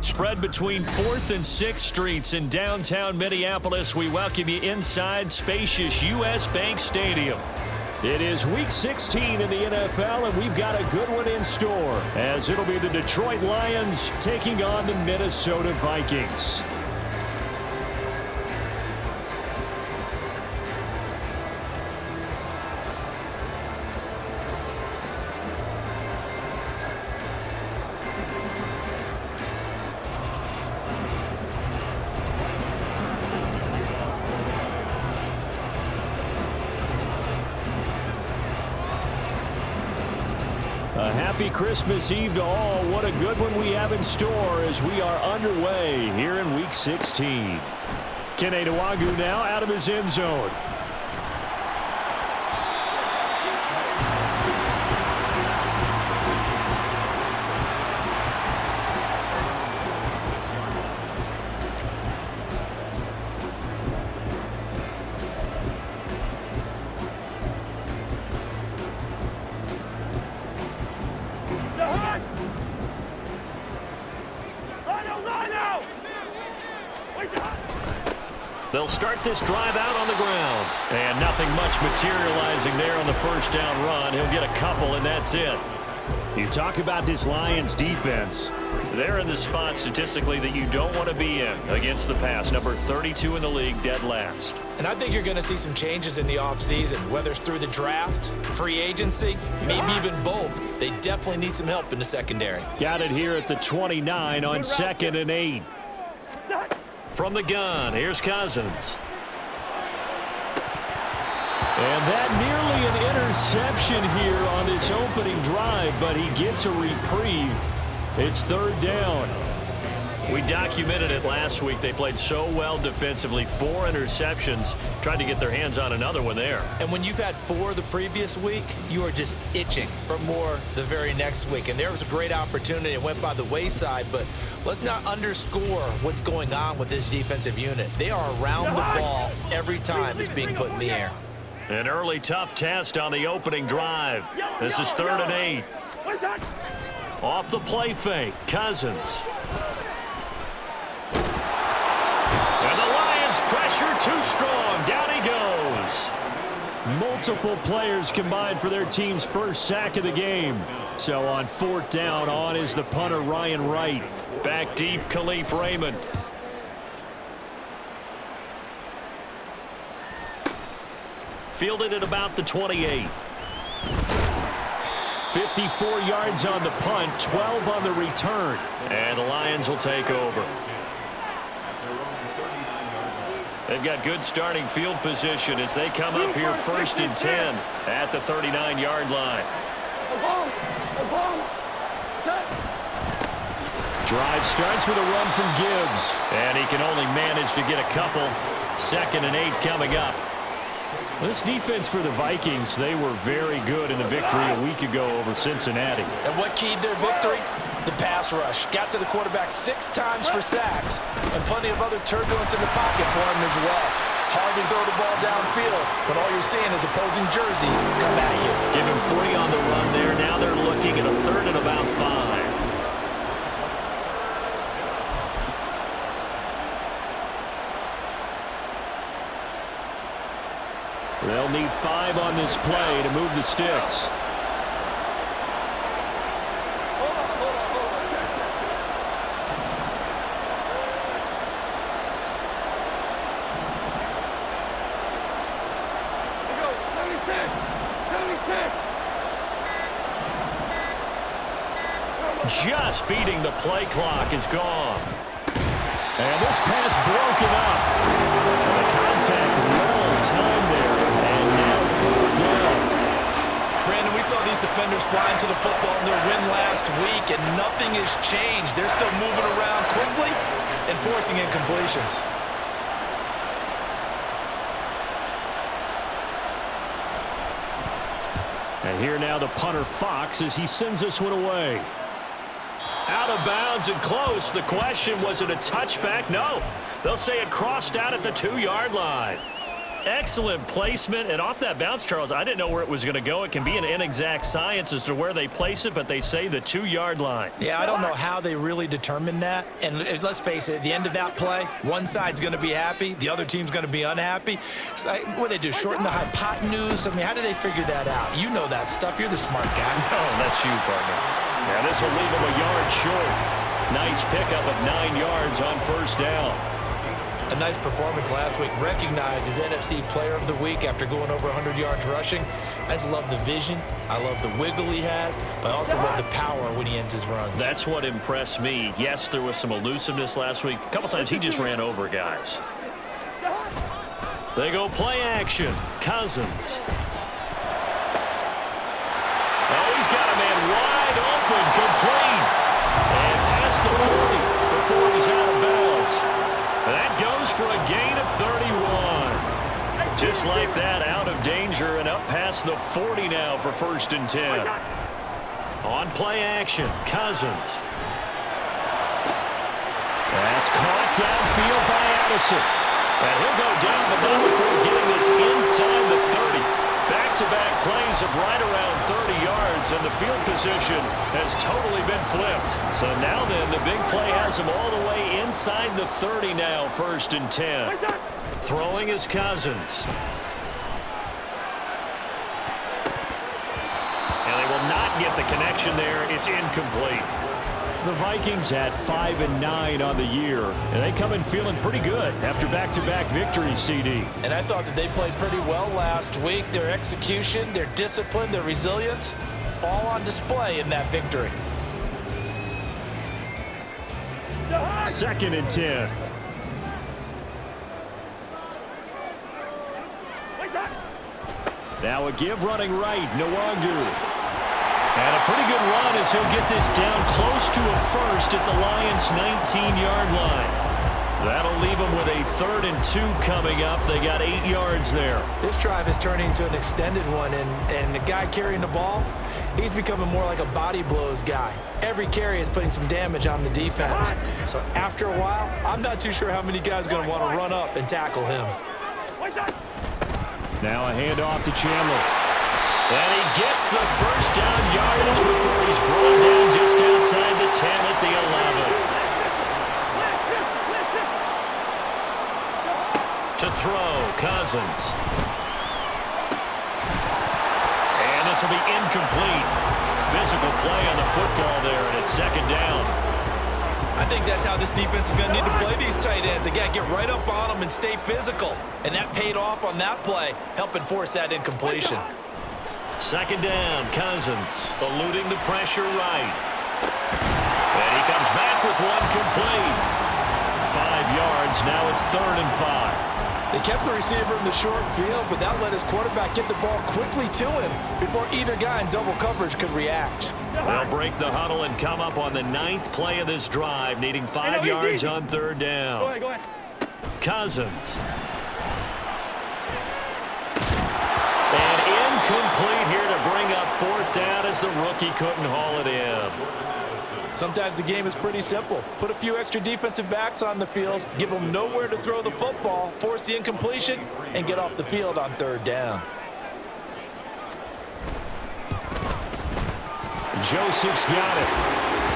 Spread between 4th and 6th Streets in downtown Minneapolis, we welcome you inside spacious U.S. Bank Stadium. It is Week 16 in the NFL, and we've got a good one in store, as it'll be the Detroit Lions taking on the Minnesota Vikings. A happy Christmas Eve to all. What a good one we have in store as we are underway here in Week 16. Kene Nwangwu now out of his end zone. They'll start this drive out on the ground. And nothing much materializing there on the first down run. He'll get a couple, and that's it. You talk about this Lions defense. They're in the spot statistically that you don't want to be in against the pass. Number 32 in the league, dead last. And I think you're going to see some changes in the offseason, whether it's through the draft, free agency, maybe even both. They definitely need some help in the secondary. Got it here at the 29 on 2nd and 8. From the gun, here's Cousins. And that nearly an interception here on this opening drive, but he gets a reprieve. It's 3rd down. We documented it last week. They played so well defensively. 4 interceptions. Tried to get their hands on another one there. And when you've had 4 the previous week, you are just itching for more the very next week. And there was a great opportunity. It went by the wayside, but let's not underscore what's going on with this defensive unit. They are around the ball every time it's being put in the air. An early tough test on the opening drive. This is 3rd and 8. Off the play fake, Cousins. And the Lions pressure too strong. Down he goes. Multiple players combined for their team's first sack of the game. So on 4th down, on is the punter Ryan Wright. Back deep, Khalif Raymond. Fielded at about the 28. 54 yards on the punt, 12 on the return. And the Lions will take over. They've got good starting field position as they come up here 1st and 10 at the 39-yard line. Drive starts with a run from Gibbs. And he can only manage to get a couple. 2nd and 8 coming up. This defense for the Vikings, they were very good in the victory a week ago over Cincinnati. And what keyed their victory? The pass rush. Got to the quarterback 6 times for sacks, and plenty of other turbulence in the pocket for him as well. Hard to throw the ball downfield when all you're seeing is opposing jerseys come at you. Give him 3 on the run there. Now they're looking at a 3rd and about 5. They'll need 5 on this play to move the sticks. Just beating the play clock is gone. And this pass broken up. And the contact well timed there. And now 4th down. Brandon, we saw these defenders flying to the football in their win last week, and nothing has changed. They're still moving around quickly and forcing incompletions. And here now the punter Fox as he sends this one away. Out of bounds and close. The question, was it a touchback? No. They'll say it crossed out at the 2-yard line. Excellent placement, and off that bounce, Charles, I didn't know where it was going to go. It can be an inexact science as to where they place it, but they say the 2-yard line. Yeah, I don't know how they really determine that. And let's face it, at the end of that play, one side's going to be happy, the other team's going to be unhappy. It's like, what do they do, shorten the hypotenuse? I mean, how do they figure that out? You know that stuff. You're the smart guy. Oh, that's you, partner. Yeah, this will leave them a yard short. Nice pickup of 9 yards on first down. A nice performance last week. Recognized as NFC Player of the Week after going over 100 yards rushing. I just love the vision. I love the wiggle he has, but I also love the power when he ends his runs. That's what impressed me. Yes, there was some elusiveness last week. A couple times he just ran over guys. They go play action. Cousins. Oh, he's got a man wide open, complete. And past the 40 before he's out of bounds. That goes for a gain of 31. Just like that, out of danger and up past the 40 now for 1st and 10. On play action, Cousins. That's caught downfield by Addison. And he'll go down the ball before getting this inside the 30. Back-to-back plays of right around 30 yards, and the field position has totally been flipped. So now then, the big play has him all the way inside the 30 now, 1st and 10. Throwing is Cousins. And they will not get the connection there. It's incomplete. The Vikings had 5 and 9 on the year, and they come in feeling pretty good after back-to-back victories, CD. And I thought that they played pretty well last week. Their execution, their discipline, their resilience, all on display in that victory. 2nd and 10. Now a give running right, Nwangu. And a pretty good run as he'll get this down close to a first at the Lions' 19-yard line. That'll leave them with a 3rd and 2 coming up. They got 8 yards there. This drive is turning into an extended one, and the guy carrying the ball, he's becoming more like a body blows guy. Every carry is putting some damage on the defense. So after a while, I'm not too sure how many guys are going to want to run up and tackle him. Now a handoff to Chandler. And he gets the first down yardage before he's brought down just outside the 10 at the 11. To throw, Cousins. And this will be incomplete. Physical play on the football there, and it's 2nd down. I think that's how this defense is going to need to play these tight ends. Again, get right up on them and stay physical. And that paid off on that play, helping force that incompletion. 2nd down, Cousins eluding the pressure right. And he comes back with one complete. 5 yards, now it's 3rd and 5. They kept the receiver in the short field, but that let his quarterback get the ball quickly to him before either guy in double coverage could react. They'll break the huddle and come up on the 9th play of this drive, needing 5 yards on 3rd down. Go ahead. Cousins. And incomplete here to bring up 4th down as the rookie couldn't haul it in. Sometimes the game is pretty simple. Put a few extra defensive backs on the field, give them nowhere to throw the football, force the incompletion, and get off the field on 3rd down. Joseph's got it.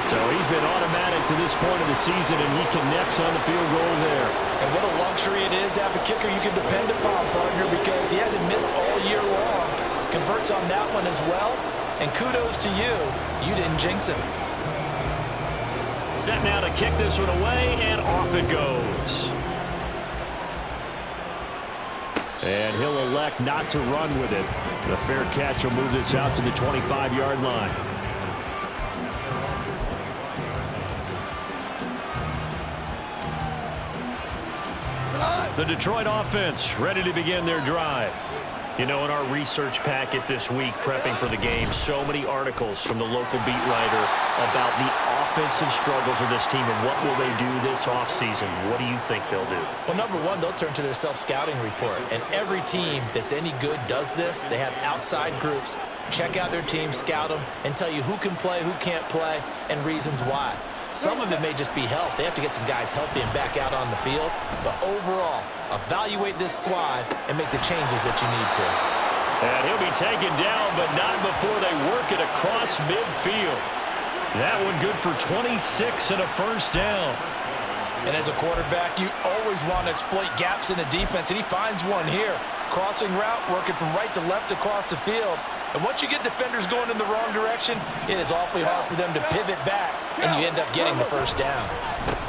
So he's been automatic to this point of the season, and he connects on the field goal there. And what a luxury it is to have a kicker you can depend upon, partner, because he hasn't missed all year long. Converts on that one as well. And kudos to you. You didn't jinx him. Set now to kick this one away, and off it goes. And he'll elect not to run with it. The fair catch will move this out to the 25-yard line. The Detroit offense ready to begin their drive. You know, in our research packet this week, prepping for the game, so many articles from the local beat writer about the offensive struggles of this team and what will they do this offseason. What do you think they'll do? Well, number one, they'll turn to their self-scouting report. And every team that's any good does this. They have outside groups. Check out their team, scout them, and tell you who can play, who can't play, and reasons why. Some of it may just be health. They have to get some guys healthy and back out on the field. But overall, evaluate this squad and make the changes that you need to. And he'll be taken down, but not before they work it across midfield. That one good for 26 and a first down. And as a quarterback, you always want to exploit gaps in the defense, and he finds one here. Crossing route, working from right to left across the field. And once you get defenders going in the wrong direction, it is awfully hard for them to pivot back, and you end up getting the first down.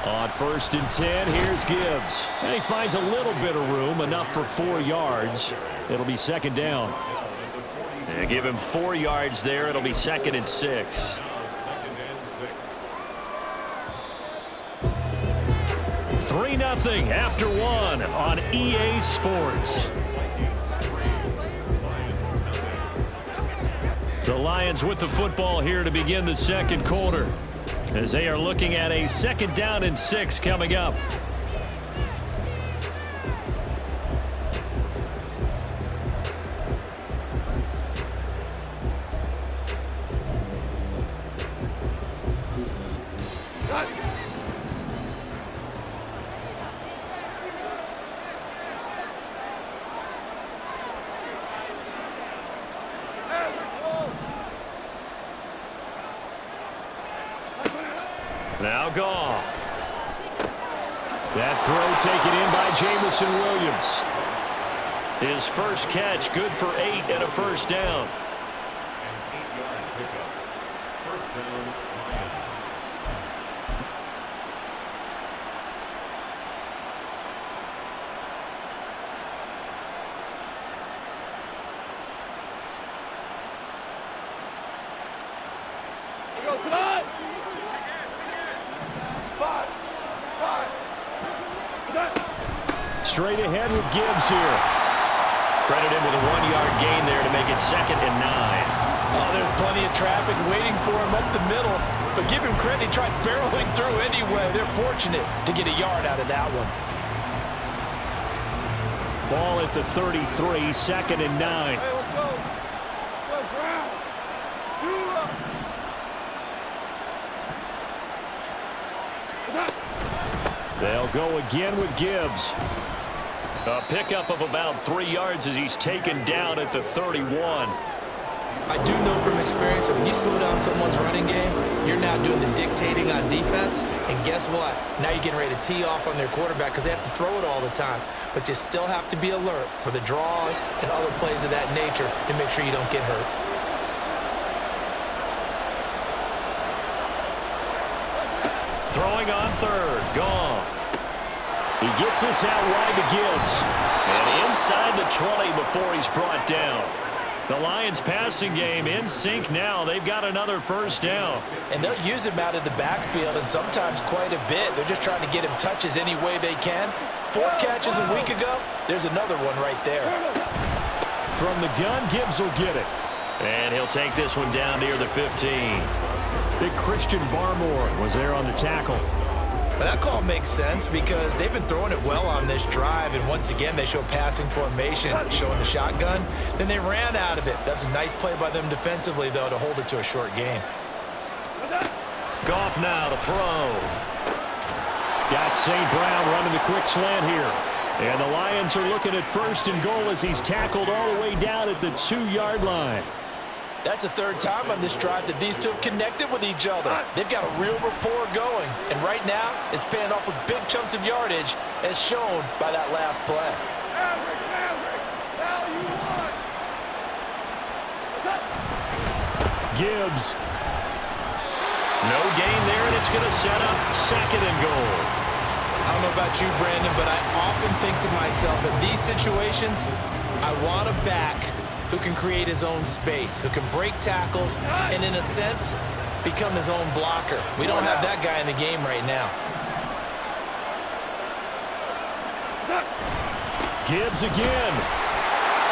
On 1st and 10, here's Gibbs. And he finds a little bit of room, enough for 4 yards. It'll be 2nd down. They give him 4 yards there. It'll be 2nd and 6. 3-0 after 1 on EA Sports. The Lions with the football here to begin the 2nd quarter, as they are looking at a 2nd down and 6 coming up. Now Goff. That throw taken in by Jamison Williams. His first catch good for 8 and a first down. Straight ahead with Gibbs here. Credit him with a 1-yard gain there to make it 2nd and 9. Oh, there's plenty of traffic waiting for him up the middle. But give him credit, he tried barreling through anyway. They're fortunate to get a yard out of that one. Ball at the 33, 2nd and 9. Hey, let's go. Go, Brown. They'll go again with Gibbs. A pickup of about 3 yards as he's taken down at the 31. I do know from experience that when you slow down someone's running game, you're now doing the dictating on defense. And guess what? Now you're getting ready to tee off on their quarterback because they have to throw it all the time. But you still have to be alert for the draws and other plays of that nature to make sure you don't get hurt. Throwing on 3rd, Goff. He gets this out wide to Gibbs. And inside the 20 before he's brought down. The Lions passing game in sync now. They've got another first down. And they'll use him out of the backfield, and sometimes quite a bit. They're just trying to get him touches any way they can. 4 catches a week ago. There's another one right there. From the gun, Gibbs will get it. And he'll take this one down near the 15. Big Christian Barmore was there on the tackle. But that call makes sense because they've been throwing it well on this drive, and once again they show passing formation, showing the shotgun. Then they ran out of it. That's a nice play by them defensively, though, to hold it to a short game. Goff now to throw. Got St. Brown running the quick slant here. And the Lions are looking at 1st and goal as he's tackled all the way down at the 2-yard line. That's the 3rd time on this drive that these two have connected with each other. They've got a real rapport going. And right now, it's paying off with big chunks of yardage, as shown by that last play. Gibbs. No gain there, and it's going to set up 2nd and goal. I don't know about you, Brandon, but I often think to myself, in these situations, I want a back who can create his own space, who can break tackles, and in a sense, become his own blocker. We don't have that guy in the game right now. Gibbs again.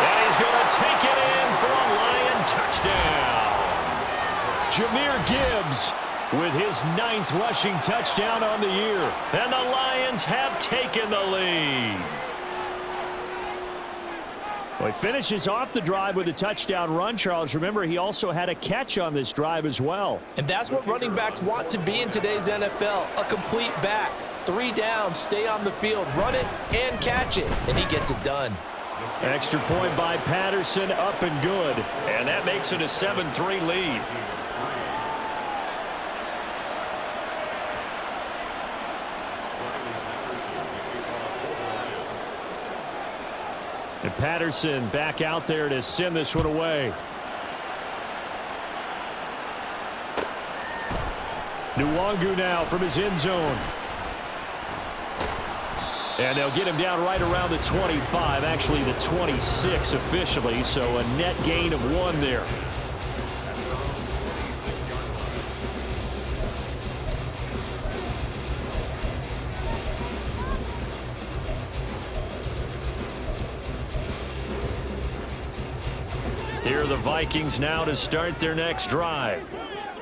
And he's going to take it in for a Lion touchdown. Jahmyr Gibbs with his 9th rushing touchdown on the year. And the Lions have taken the lead. Well, he finishes off the drive with a touchdown run, Charles. Remember, he also had a catch on this drive as well. And that's what running backs want to be in today's NFL, a complete back. 3 downs, stay on the field, run it, and catch it. And he gets it done. Extra point by Patterson, up and good. And that makes it a 7-3 lead. And Patterson back out there to send this one away. Nwangu now from his end zone. And they'll get him down right around the 25, actually the 26 officially, so a net gain of 1 there. Here are the Vikings now to start their next drive.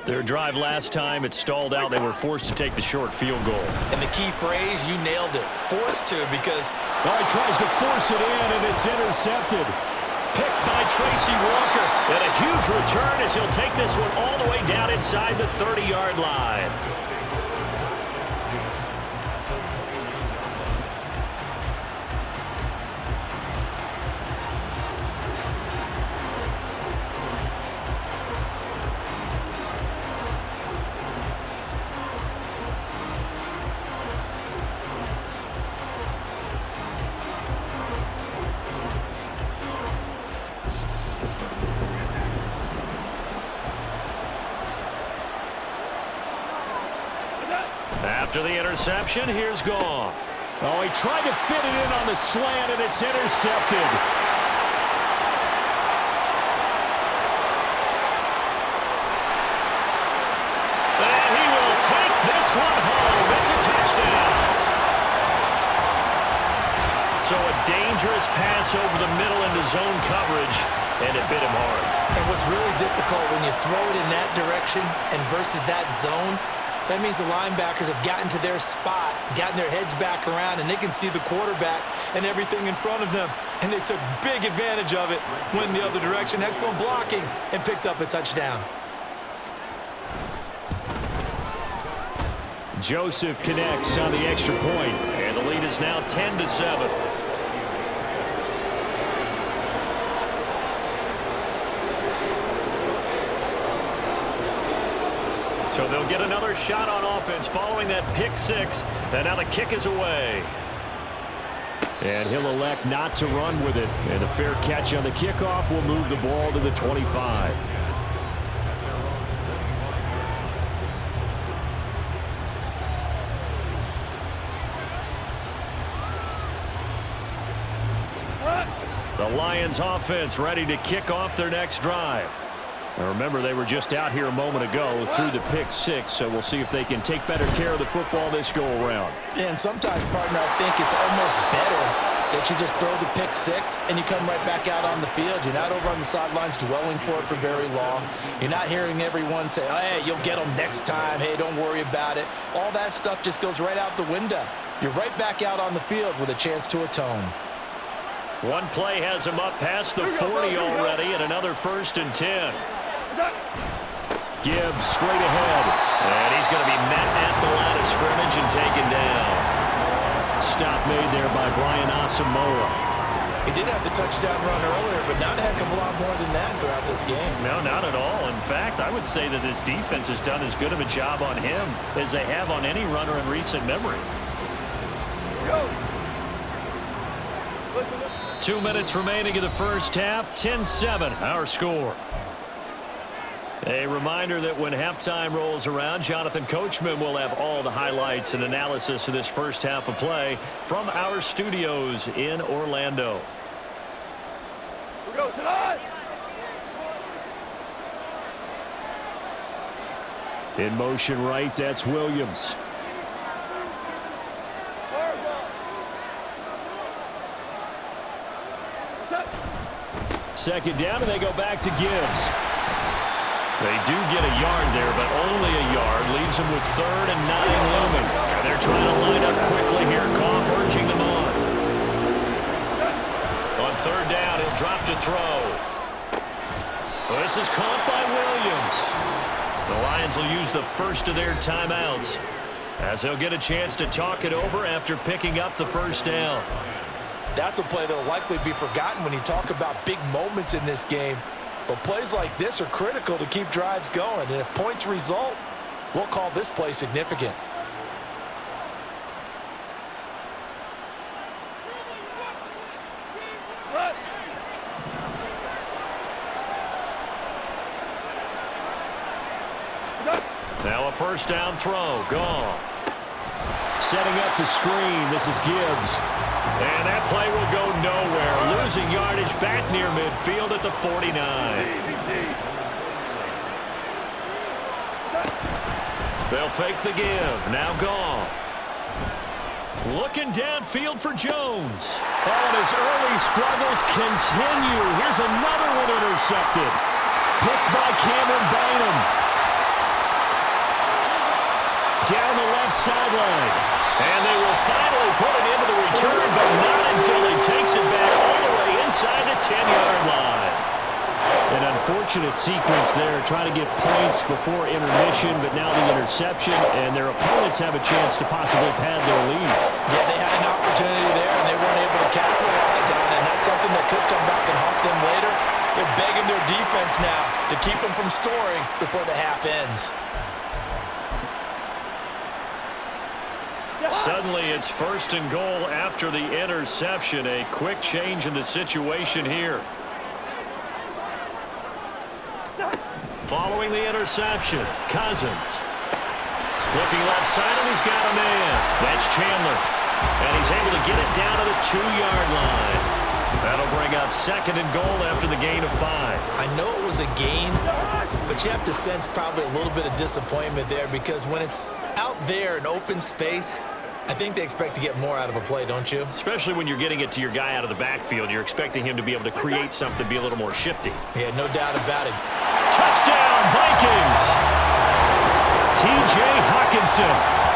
Their drive last time, it stalled out. They were forced to take the short field goal. And the key phrase, you nailed it. Forced to, because... Well, he tries to force it in, and it's intercepted. Picked by Tracy Walker. And a huge return as he'll take this one all the way down inside the 30-yard line. After the interception, here's Goff. Oh, he tried to fit it in on the slant, and it's intercepted. And he will take this one home. It's a touchdown. So a dangerous pass over the middle into zone coverage, and it bit him hard. And what's really difficult when you throw it in that direction and versus that zone, that means the linebackers have gotten to their spot, gotten their heads back around, and they can see the quarterback and everything in front of them. And they took big advantage of it, went the other direction, excellent blocking, and picked up a touchdown. Joseph connects on the extra point, and the lead is now 10-7. So they'll get another shot on offense following that pick 6. And now the kick is away. And he'll elect not to run with it. And a fair catch on the kickoff will move the ball to the 25. The Lions offense ready to kick off their next drive. Now remember, they were just out here a moment ago through the pick 6, so we'll see if they can take better care of the football this go-around. Yeah, and sometimes, partner, I think it's almost better that you just throw the pick 6 and you come right back out on the field. You're not over on the sidelines dwelling for it for very long. You're not hearing everyone say, oh, hey, you'll get them next time. Hey, don't worry about it. All that stuff just goes right out the window. You're right back out on the field with a chance to atone. One play has him up past the 40 already, and another 1st and 10. Gibbs straight ahead. And he's going to be met at the line of scrimmage and taken down. Stop made there by Brian Asamoah. He did have the touchdown run earlier, but not a heck of a lot more than that throughout this game. No, not at all. In fact, I would say that this defense has done as good of a job on him as they have on any runner in recent memory. 2 minutes remaining in the first half. 10-7, our score. A reminder that when halftime rolls around, Jonathan Coachman will have all the highlights and analysis of this first half of play from our studios in Orlando. Go tonight. In motion right, that's Williams. Second down, and they go back to Gibbs. They do get a yard there, but only a yard. Leaves them with 3rd and 9 looming. And they're trying to line up quickly here. Goff urging them on. On third down. He'll drop to throw. This is caught by Williams. The Lions will use the first of their timeouts as they'll get a chance to talk it over after picking up the first down. That's a play that will likely be forgotten when you talk about big moments in this game. But plays like this are critical to keep drives going. And if points result, we'll call this play significant. Now a first down throw. Goff. Setting up the screen. This is Gibbs. And that play will go nowhere. Losing yardage back near midfield at the 49. They'll fake the give. Now Goff. Looking downfield for Jones. Oh, and his early struggles continue. Here's another one intercepted. Picked by Cameron Bynum. Down the left sideline. And they will finally put it into the return, but not until he takes it back all the way inside the 10-yard line. An unfortunate sequence there, trying to get points before intermission, but now the interception, and their opponents have a chance to possibly pad their lead. Yeah, they had an opportunity there, and they weren't able to capitalize on it, and that's something that could come back and haunt them later. They're begging their defense now to keep them from scoring before the half ends. Suddenly, it's first and goal after the interception. A quick change in the situation here. Following the interception, Cousins. Looking left side, and he's got a man. That's Chandler. And he's able to get it down to the 2-yard line. That'll bring up second and goal after the gain of 5. I know it was a gain, but you have to sense probably a little bit of disappointment there because when it's out there in open space, I think they expect to get more out of a play, don't you? Especially when you're getting it to your guy out of the backfield. You're expecting him to be able to create something, be a little more shifty. Yeah, no doubt about it. Touchdown, Vikings! T.J. Hawkinson,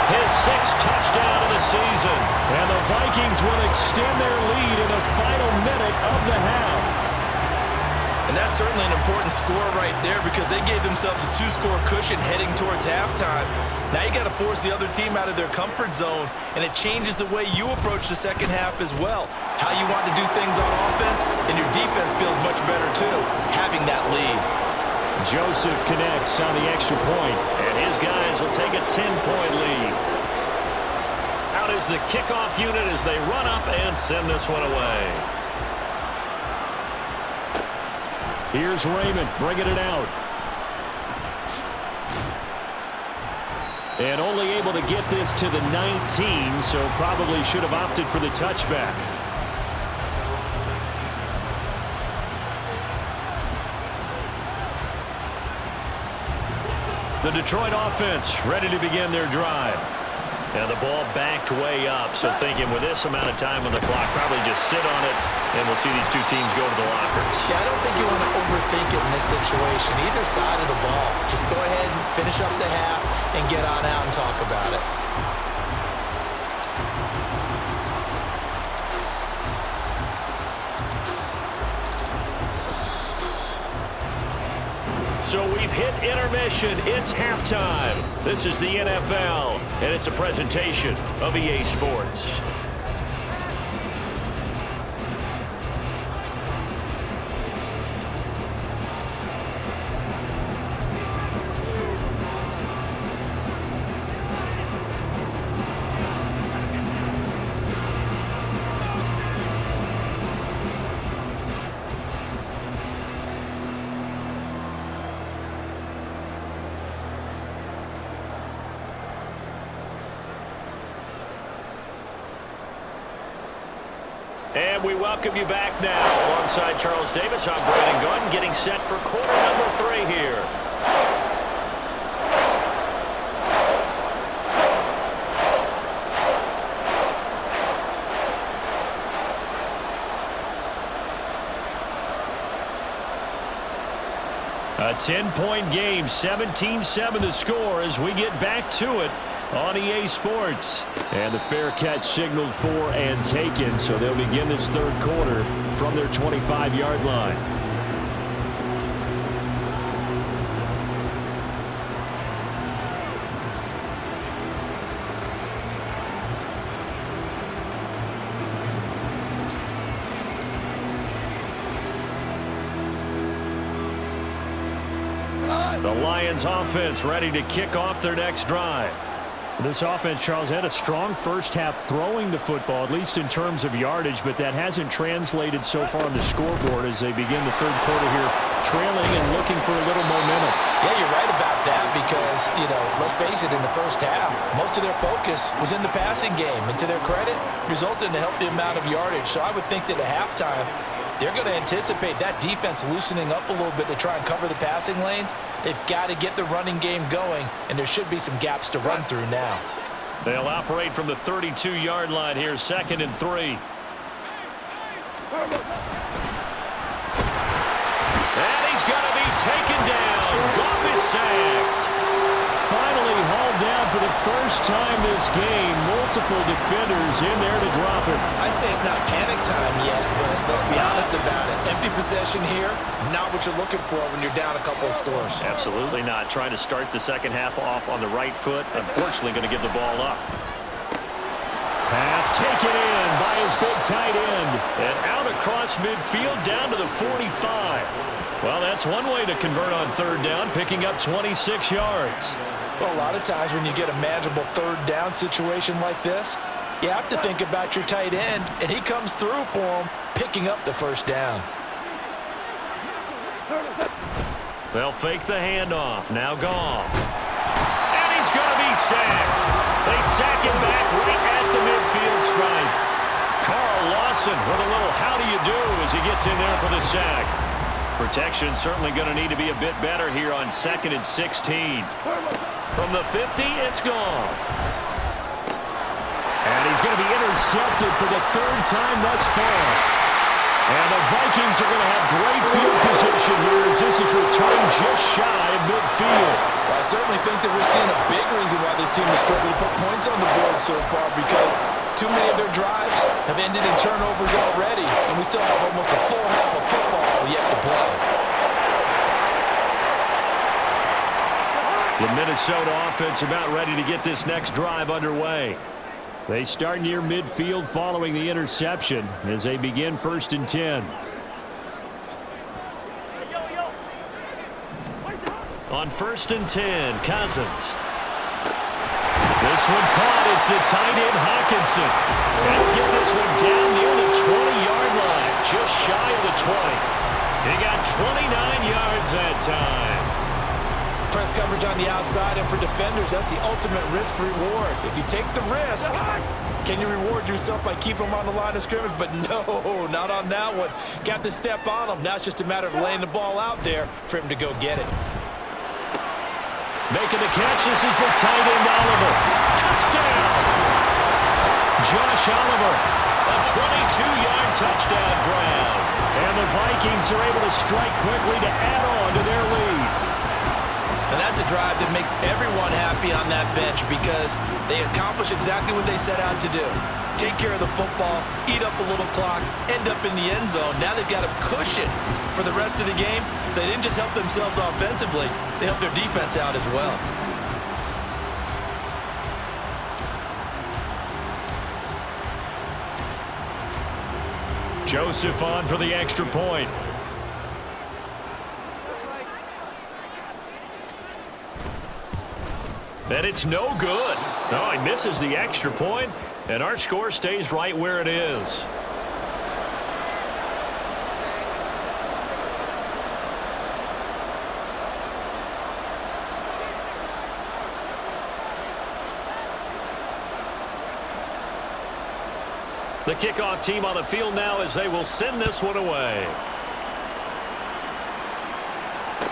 his 6th touchdown of the season. And the Vikings will extend their lead in the final minute of the half. And that's certainly an important score right there because they gave themselves a 2-score cushion heading towards halftime. Now you got to force the other team out of their comfort zone, and it changes the way you approach the second half as well. How you want to do things on offense, and your defense feels much better too, having that lead. Joseph connects on the extra point, and his guys will take a 10-point lead. Out is the kickoff unit as they run up and send this one away. Here's Raymond bringing it out. And only able to get this to the 19, so probably should have opted for the touchback. The Detroit offense ready to begin their drive. And the ball backed way up, so thinking with this amount of time on the clock, probably just sit on it, and we'll see these two teams go to the lockers. Yeah, I don't think you want to overthink it in this situation. Either side of the ball. Just go ahead and finish up the half and get on out and talk about it. So we've hit intermission. It's halftime. This is the NFL, and it's a presentation of EA Sports. And we welcome you back now. Alongside Charles Davis, I'm Brandon Gordon, getting set for quarter number 3 here. A 10-point game, 17-7 the score as we get back to it. on EA Sports. And the fair catch signaled for and taken, so they'll begin this third quarter from their 25-yard line. The Lions offense ready to kick off their next drive. This offense, Charles, had a strong first half throwing the football, at least in terms of yardage, but that hasn't translated so far on the scoreboard as they begin the third quarter here, trailing and looking for a little momentum. Yeah, you're right about that because, let's face it, in the first half, most of their focus was in the passing game, and to their credit, resulted in a healthy amount of yardage. So I would think that at halftime, they're going to anticipate that defense loosening up a little bit to try and cover the passing lanes. They've got to get the running game going, and there should be some gaps to run through now. They'll operate from the 32-yard line here, 2nd and 3. And he's going to be taken down. Goff is sacked. Finally hauled down for the first time this game. Multiple defenders in there to drop him. I'd say it's not panic time yet, but let's be honest about it. Empty possession here, not what you're looking for when you're down a couple of scores. Absolutely not. Trying to start the second half off on the right foot. Unfortunately, going to give the ball up. Pass taken in by his big tight end. And out across midfield down to the 45. Well, that's one way to convert on third down, picking up 26 yards. Well, a lot of times when you get a manageable third down situation like this, you have to think about your tight end, and he comes through for him, picking up the first down. They'll fake the handoff. Now Goff. And he's going to be sacked. They sack him back right at the midfield stripe. Carl Lawson with a little how do you do as he gets in there for the sack. Protection certainly going to need to be a bit better here on 2nd and 16. From the 50, it's Goff. And he's going to be intercepted for the third time thus far. And the Vikings are going to have great field position here as this is returned just shy of midfield. Well, I certainly think that we're seeing a big reason why this team is struggling to put points on the board so far, because too many of their drives have ended in turnovers already, and we still have almost a full half of football yet to play. The Minnesota offense about ready to get this next drive underway. They start near midfield following the interception as they begin 1st and 10. On 1st and 10, Cousins. This one caught. It's the tight end Hawkinson. And get this one down near the 20-yard line, just shy of the 20. He got 29 yards that time. Press coverage on the outside, and for defenders, that's the ultimate risk-reward. If you take the risk, can you reward yourself by keeping them on the line of scrimmage? But no, not on that one. Got the step on him. Now it's just a matter of laying the ball out there for him to go get it. Making the catch, this is the tight end Oliver. Touchdown! Josh Oliver, a 22-yard touchdown grab. And the Vikings are able to strike quickly to add on to their lead. And that's a drive that makes everyone happy on that bench because they accomplish exactly what they set out to do. Take care of the football, eat up a little clock, end up in the end zone. Now they've got a cushion for the rest of the game. So they didn't just help themselves offensively, they helped their defense out as well. Joseph on for the extra point. And it's no good. No, he misses the extra point, and our score stays right where it is. The kickoff team on the field now as they will send this one away.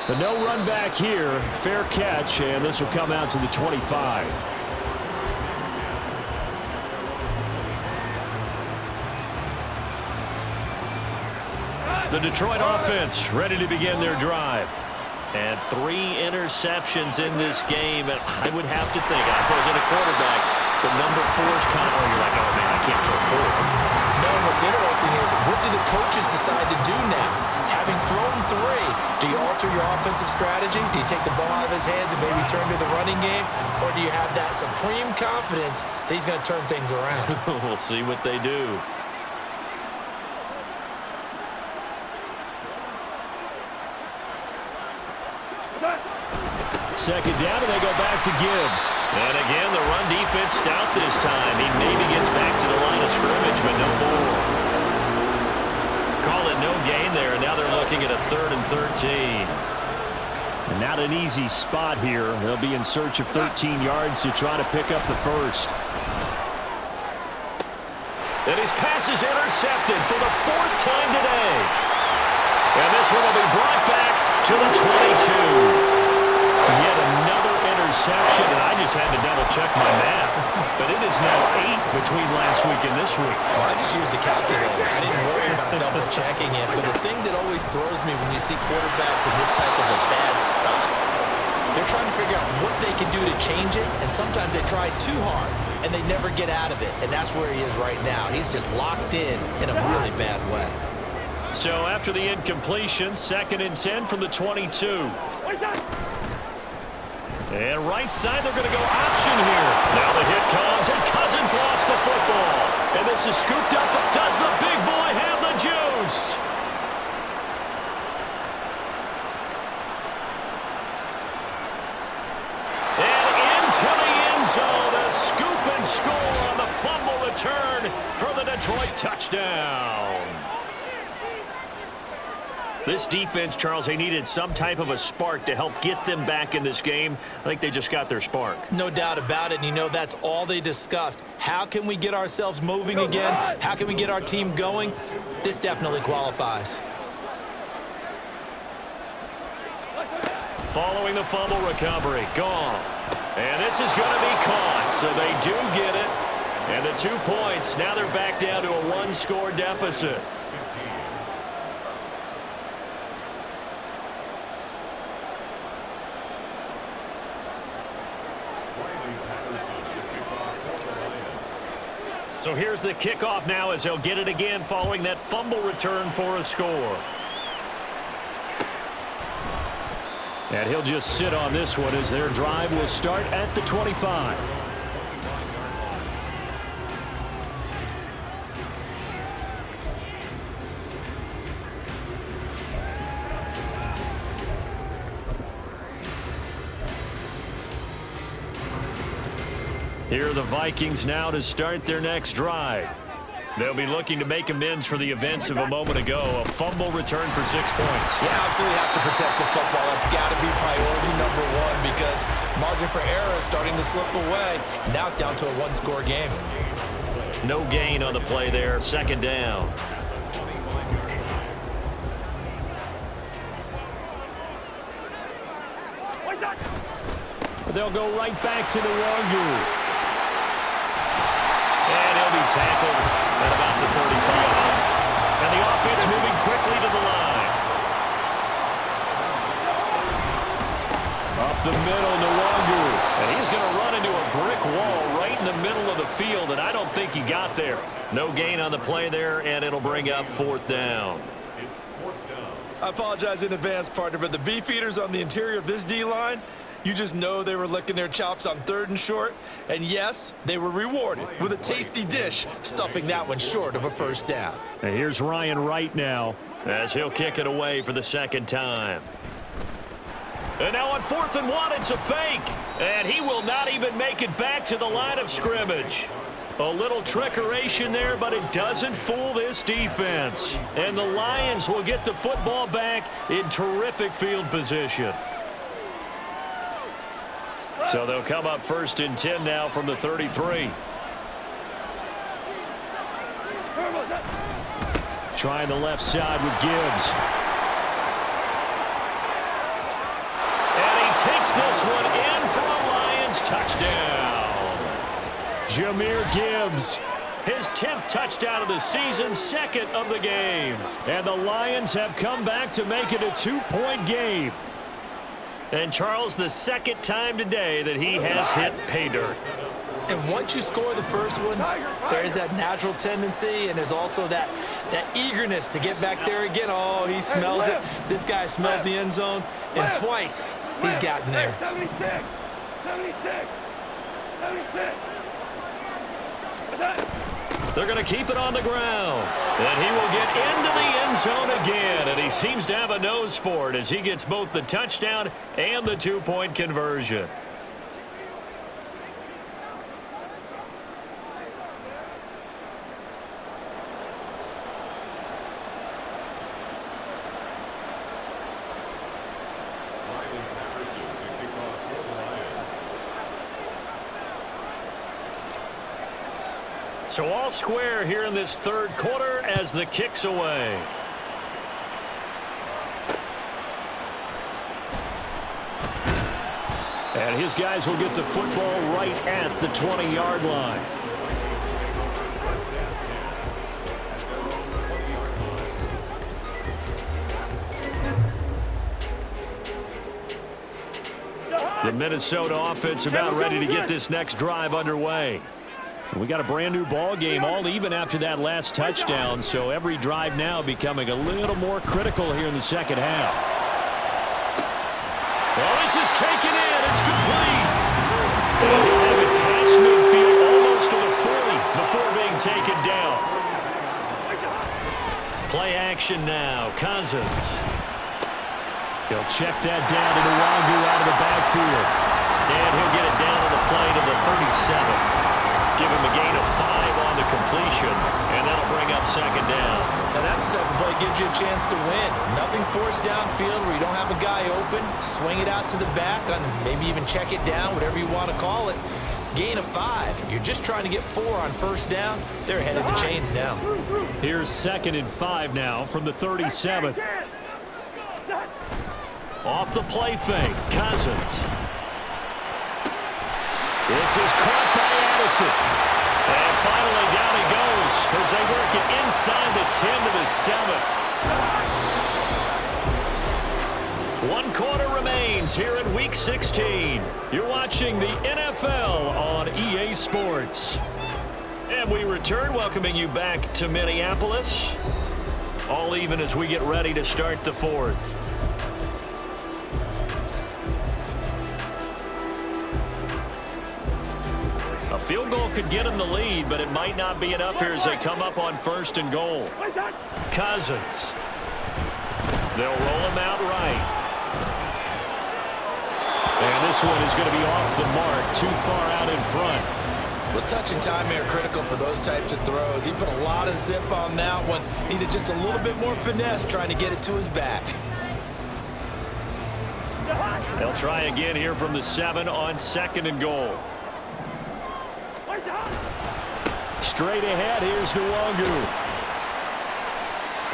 But no run back here. Fair catch, and this will come out to the 25. The Detroit offense ready to begin their drive. And 3 interceptions in this game. And I would have to think, I wasn't a quarterback, but number 4 is kind of, oh, you're like, oh, man, I can't throw 4. No, what's interesting is, what do the coaches decide to do now? Having thrown 3, do you alter your offensive strategy? Do you take the ball out of his hands and maybe turn to the running game? Or do you have that supreme confidence that he's going to turn things around? We'll see what they do. Second down, and they go back to Gibbs. And again, the run defense stout this time. He maybe gets back to the line of scrimmage, but no more. Call it no gain there, and now they're looking at a 3rd and 13. And not an easy spot here. They'll be in search of 13 yards to try to pick up the first. And his pass is intercepted for the 4th time today. And this one will be brought back to the 22. Yet another interception, and I just had to double-check my math. But it is now 8 between last week and this week. Well, I just used a calculator. I didn't worry about double-checking it. But the thing that always throws me when you see quarterbacks in this type of a bad spot, they're trying to figure out what they can do to change it, and sometimes they try too hard, and they never get out of it. And that's where he is right now. He's just locked in a really bad way. So after the incompletion, 2nd and 10 from the 22. And right side, they're going to go option here. Now the hit comes, and Cousins lost the football. And this is scooped up, but does the big boy have the juice? And into the end zone, a scoop and score on the fumble return for the Detroit touchdown. This defense, Charles, they needed some type of a spark to help get them back in this game. I think they just got their spark. No doubt about it. And you know, that's all they discussed. How can we get ourselves moving again? How can we get our team going? This definitely qualifies. Following the fumble recovery, Goff. And this is going to be caught, so they do get it. And the 2 points, now they're back down to a 1-score deficit. So here's the kickoff now as they'll get it again following that fumble return for a score. And he'll just sit on this one as their drive will start at the 25. Here are the Vikings now to start their next drive. They'll be looking to make amends for the events of a moment ago. A fumble return for 6 points. Yeah, absolutely have to protect the football. That's got to be priority number 1 because margin for error is starting to slip away. Now it's down to a 1-score game. No gain on the play there. 2nd down. They'll go right back to the Wongu. And he'll be tackled at about the 35. And the offense moving quickly to the line. Up the middle, Nwangu. And he's going to run into a brick wall right in the middle of the field, and I don't think he got there. No gain on the play there, and it'll bring up 4th down. I apologize in advance, partner, but the beefeaters on the interior of this D-line, you just know they were licking their chops on 3rd and short. And yes, they were rewarded with a tasty dish, stuffing that one short of a 1st down. And here's Ryan Wright now, as he'll kick it away for the 2nd time. And now on 4th and 1, it's a fake. And he will not even make it back to the line of scrimmage. A little trickeration there, but it doesn't fool this defense. And the Lions will get the football back in terrific field position. So they'll come up 1st and 10 now from the 33. Trying the left side with Gibbs. And he takes this one in for a Lions touchdown. Jahmyr Gibbs. His 10th touchdown of the season, 2nd of the game. And the Lions have come back to make it a 2-point game. And Charles, the second time today that he has hit pay dirt. And once you score the first one, there is that natural tendency, and there's also that eagerness to get back there again. Oh, he smells it. This guy smelled the end zone, and twice he's gotten there. 76, 76, 76. They're going to keep it on the ground. And he will get into the end zone again, and he seems to have a nose for it as he gets both the touchdown and the two-point conversion. So all square here in this third quarter as the kick's away. And his guys will get the football right at the 20-yard line. The Minnesota offense about ready to get this next drive underway. We got a brand new ball game, all even after that last touchdown, so every drive now becoming a little more critical here in the second half. Well, this is taken in. It's complete. He'll have it past midfield almost to the 40 before being taken down. Play action now. Cousins. He'll check that down to Nwangu out of the backfield. And he'll get it down to the play to the 37. Give him a gain of 5 on the completion, and that'll bring up second down. Now that's the type of play that gives you a chance to win. Nothing forced downfield where you don't have a guy open. Swing it out to the back, and maybe even check it down, whatever you want to call it. Gain of 5. You're just trying to get 4 on first down. They're ahead of the chains now. Here's 2nd and 5 now from the 37. Off the play fake, Cousins. This is caught by Addison. And finally down he goes as they work it inside the 10 to the 7. 1 quarter remains here in Week 16. You're watching the NFL on EA Sports. And we return, welcoming you back to Minneapolis. All even as we get ready to start the fourth. A field goal could get them the lead, but it might not be enough here as they come up on 1st and goal. Cousins. They'll roll him out right. And this one is going to be off the mark, too far out in front. Well, touch and time are critical for those types of throws. He put a lot of zip on that one. Needed just a little bit more finesse trying to get it to his back. They'll try again here from the 7 on 2nd and goal. Straight ahead, here's Nwangu.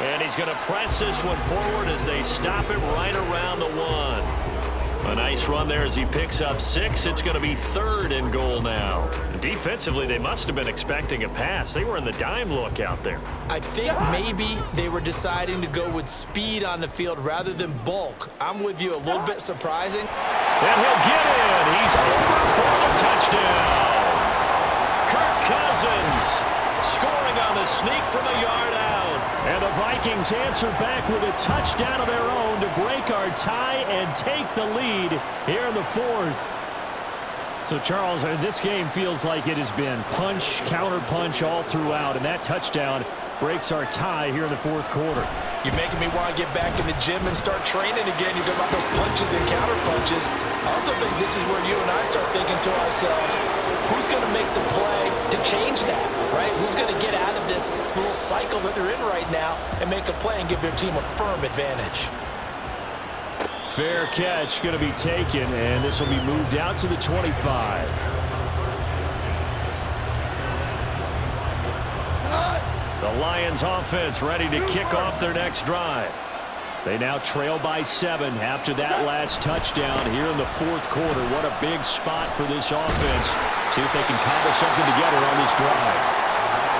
And he's going to press this one forward as they stop it right around the 1. A nice run there as he picks up 6. It's going to be 3rd and goal now. Defensively, they must have been expecting a pass. They were in the dime look out there. I think maybe they were deciding to go with speed on the field rather than bulk. I'm with you, a little bit surprising. And he'll get in. He's over for the touchdown. Kirk Cousins scoring on the sneak from a yard out. And the Vikings answer back with a touchdown of their own to break our tie and take the lead here in the 4th. So, Charles, this game feels like it has been punch, counter-punch all throughout, and that touchdown breaks our tie here in the 4th quarter. You're making me want to get back in the gym and start training again. You talk about those punches and counter-punches. I also think this is where you and I start thinking to ourselves, who's going to make the play to change that, right? Who's going to get out of this little cycle that they're in right now and make a play and give their team a firm advantage? Fair catch going to be taken, and this will be moved out to the 25. The Lions offense ready to kick off their next drive. They now trail by 7 after that last touchdown here in the 4th quarter. What a big spot for this offense. See if they can cobble something together on this drive.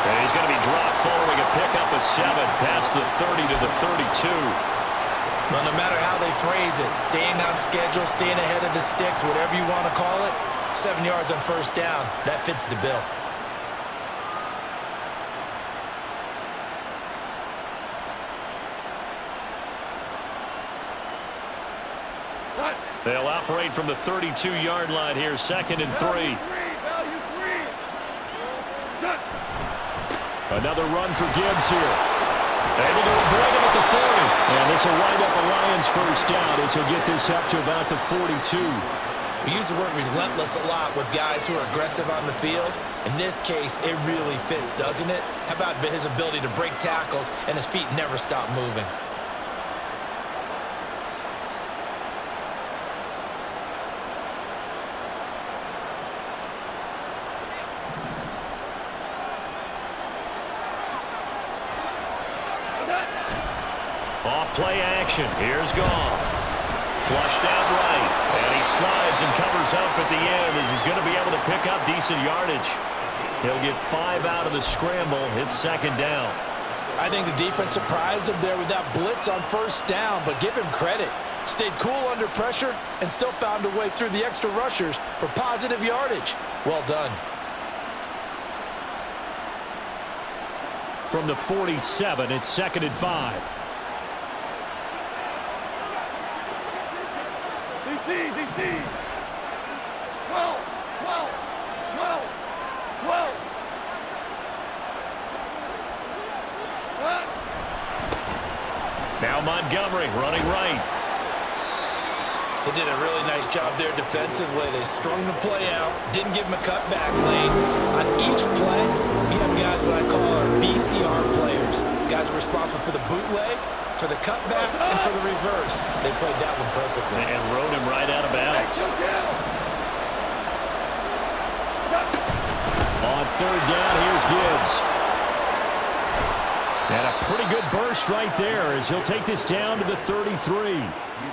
And he's going to be dropped following a pickup of 7 past the 30 to the 32. Well, no matter how they phrase it, staying on schedule, staying ahead of the sticks, whatever you want to call it, 7 yards on first down, that fits the bill. They'll operate from the 32-yard line here, 2nd and 3. Another run for Gibbs here. Able to avoid him at the 40. And this will wind up a Lions first down as he'll get this up to about the 42. We use the word relentless a lot with guys who are aggressive on the field. In this case, it really fits, doesn't it? How about his ability to break tackles and his feet never stop moving? Off-play action. Here's Goff. Flushed out right. And he slides and covers up at the end as he's going to be able to pick up decent yardage. He'll get 5 out of the scramble. It's 2nd down. I think the defense surprised him there with that blitz on first down, but give him credit. Stayed cool under pressure and still found a way through the extra rushers for positive yardage. Well done. From the 47, it's 2nd and 5. DC. 12. Now Montgomery running right. They did a really nice job there defensively. They strung the play out, didn't give him a cutback lane. On each play, you have guys what I call our BCR players. Guys are responsible for the bootleg, for the cutback, and for the reverse. They played that one perfectly. And rode him right out of bounds. On 3rd down, here's Gibbs. And a pretty good burst right there as he'll take this down to the 33.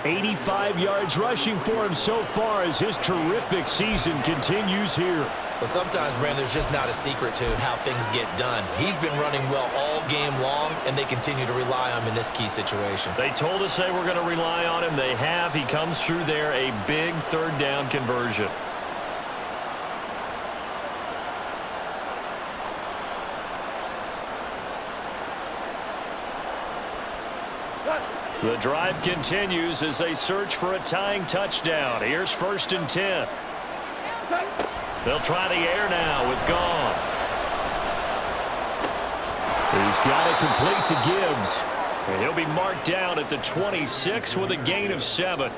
85 yards rushing for him so far as his terrific season continues here. Well, sometimes, Brandon, there's just not a secret to how things get done. He's been running well all game long, and they continue to rely on him in this key situation. They told us they were going to rely on him. They have. He comes through there, a big 3rd down conversion. The drive continues as they search for a tying touchdown. Here's 1st and 10. They'll try the air now with Goff. He's got it complete to Gibbs. And he'll be marked down at the 26 with a gain of 7.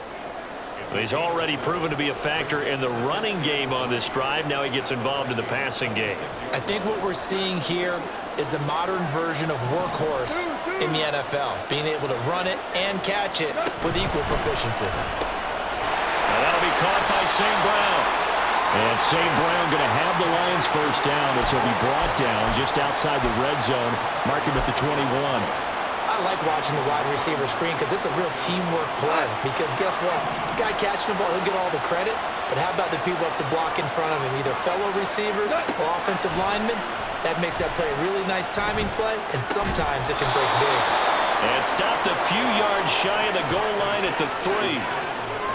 So he's already proven to be a factor in the running game on this drive. Now he gets involved in the passing game. I think what we're seeing here is the modern version of workhorse in the NFL, being able to run it and catch it with equal proficiency. Now that'll be caught by St. Brown. And St. Brown going to have the Lions first down as he'll be brought down just outside the red zone, marking with the 21. I like watching the wide receiver screen because it's a real teamwork play. Because guess what? The guy catching the ball, he'll get all the credit. But how about the people up to block in front of him, either fellow receivers or offensive linemen? That makes that play a really nice timing play, and sometimes it can break big. And stopped a few yards shy of the goal line at the 3.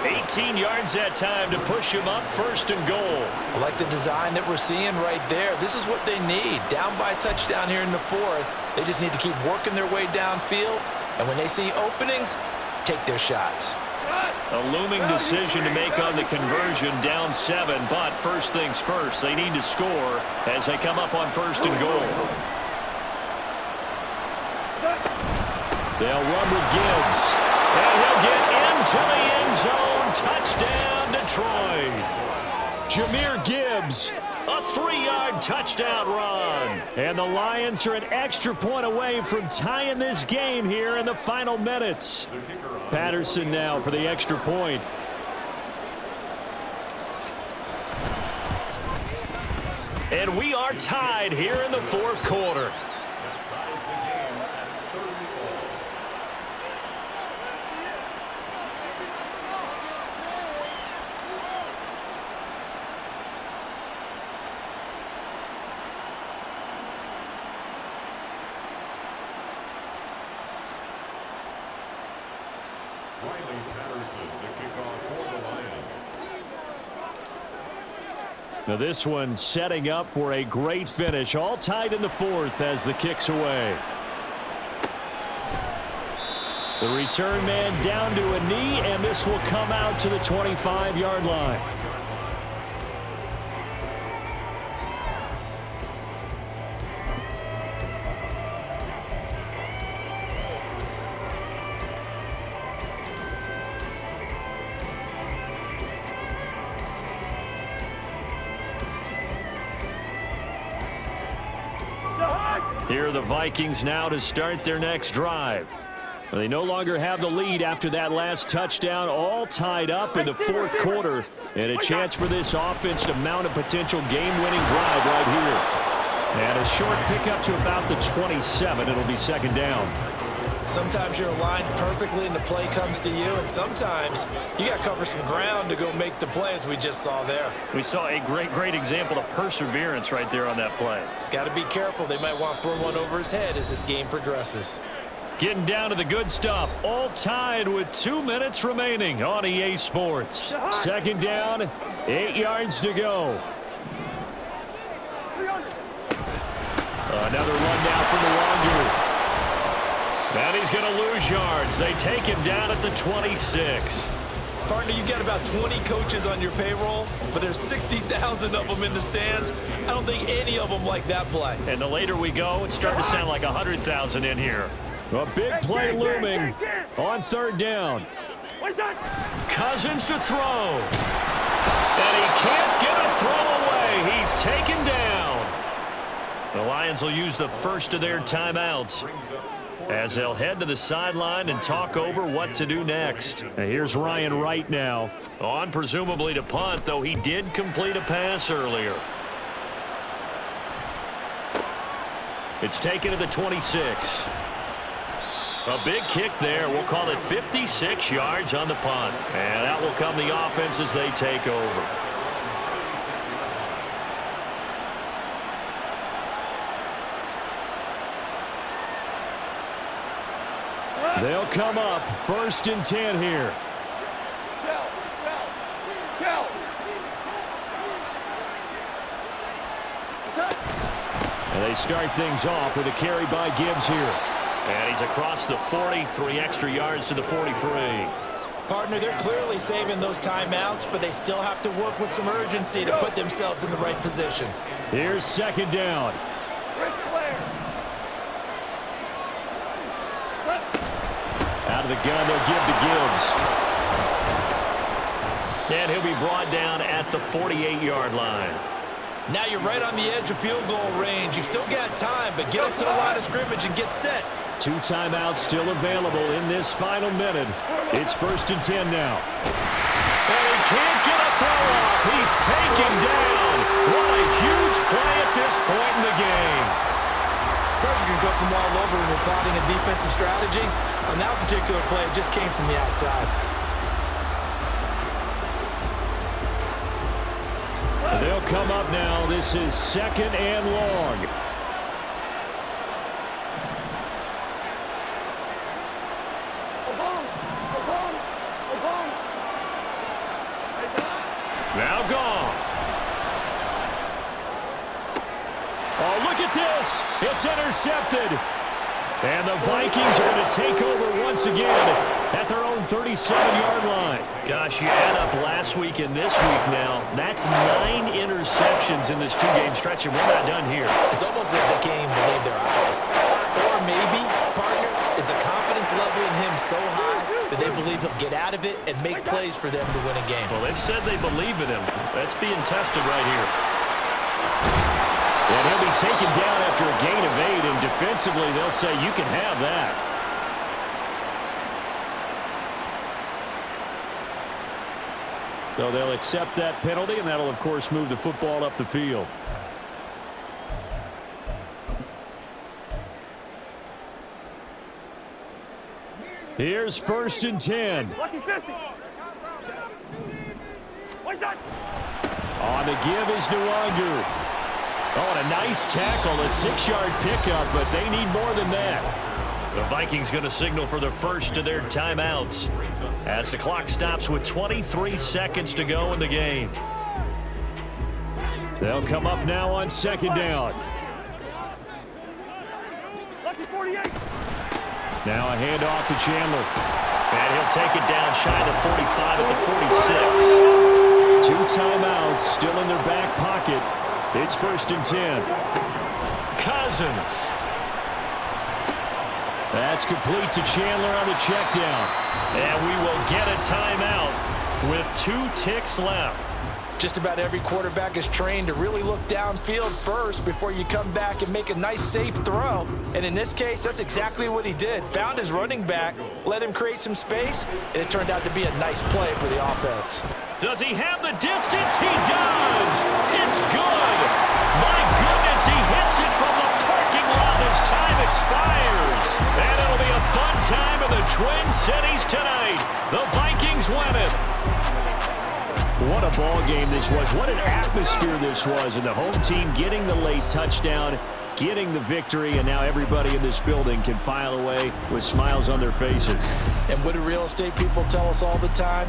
18 yards that time to push him up 1st and goal. I like the design that we're seeing right there. This is what they need. Down by a touchdown here in the 4th. They just need to keep working their way downfield. And when they see openings, take their shots. A looming decision to make on the conversion, down 7. But first things first, they need to score as they come up on 1st and goal. They'll run with Gibbs. And he'll get into the end zone. Touchdown, Detroit. Jahmyr Gibbs, a 3-yard touchdown run. And the Lions are an extra point away from tying this game here in the final minutes. Patterson now for the extra point. And we are tied here in the 4th quarter. Now this one setting up for a great finish. All tied in the fourth as the kick's away. The return man down to a knee, and this will come out to the 25-yard line. Here are the Vikings now to start their next drive. They no longer have the lead after that last touchdown, all tied up in the fourth quarter, and a chance for this offense to mount a potential game-winning drive right here. And a short pickup to about the 27. It'll be second down. Sometimes you're aligned perfectly and the play comes to you, and sometimes you got to cover some ground to go make the play, as we just saw there. We saw a great example of perseverance right there on that play. Got to be careful. They might want to throw one over his head as this game progresses. Getting down to the good stuff, all tied with 2 minutes remaining on EA Sports. Second down, 8 yards to go. Another run down from the longer. And he's going to lose yards. They take him down at the 26. Partner, you got about 20 coaches on your payroll, but there's 60,000 of them in the stands. I don't think any of them like that play. And the later we go, it's starting to sound like 100,000 in here. A big play looming on third down. Cousins to throw. And he can't get a throw away. He's taken down. The Lions will use the first of their timeouts as they'll head to the sideline and talk over what to do next. And here's Ryan Wright now, on presumably to punt, though he did complete a pass earlier. It's taken to the 26. A big kick there. We'll call it 56 yards on the punt. And that will come the offense as they take over. They'll come up 1st and 10 here. And they start things off with a carry by Gibbs here. And he's across the 40, 3 extra yards to the 43. Partner, they're clearly saving those timeouts, but they still have to work with some urgency to put themselves in the right position. Here's second down. Out of the gun, they'll give to Gibbs. And he'll be brought down at the 48-yard line. Now you're right on the edge of field goal range. You've still got time, but get up to the line of scrimmage and get set. 2 timeouts still available in this final minute. It's 1st and 10 now. And he can't get a throw off. He's taken down. What a huge play at this point in the game. Pressure can come from all over when you're plotting a defensive strategy. On that particular play, it just came from the outside. They'll come up now. This is 2nd and long. Now Goff. Oh, look at this. It's intercepted. And the Vikings are going to take over once again at their own 37-yard line. Gosh, you add up last week and this week now. That's 9 interceptions in this 2-game stretch, and we're not done here. It's almost like they can't even believe their eyes. Or maybe, partner, is the confidence level in him so high that they believe he'll get out of it and make plays for them to win a game. Well, they've said they believe in him. That's being tested right here. And he'll be taken down after a gain of 8, and defensively they'll say you can have that. So they'll accept that penalty, and that'll, of course, move the football up the field. Here's 1st and 10. On the give is Nwangu. Oh, and a nice tackle, a 6-yard pickup, but they need more than that. The Vikings going to signal for the first of their timeouts as the clock stops with 23 seconds to go in the game. They'll come up now on second down. Now a handoff to Chandler. And he'll take it down shy of the 45 at the 46. 2 timeouts still in their back pocket. It's 1st and 10. Cousins. That's complete to Chandler on the check down. And we will get a timeout with 2 ticks left. Just about every quarterback is trained to really look downfield first before you come back and make a nice, safe throw. And in this case, that's exactly what he did. Found his running back, let him create some space, and it turned out to be a nice play for the offense. Does he have the distance? He does! It's good! My goodness, he hits it from the parking lot as time expires. And it'll be a fun time in the Twin Cities tonight. The Vikings win it. What a ball game this was. What an atmosphere this was. And the home team getting the late touchdown, getting the victory, and now everybody in this building can file away with smiles on their faces. And what do real estate people tell us all the time?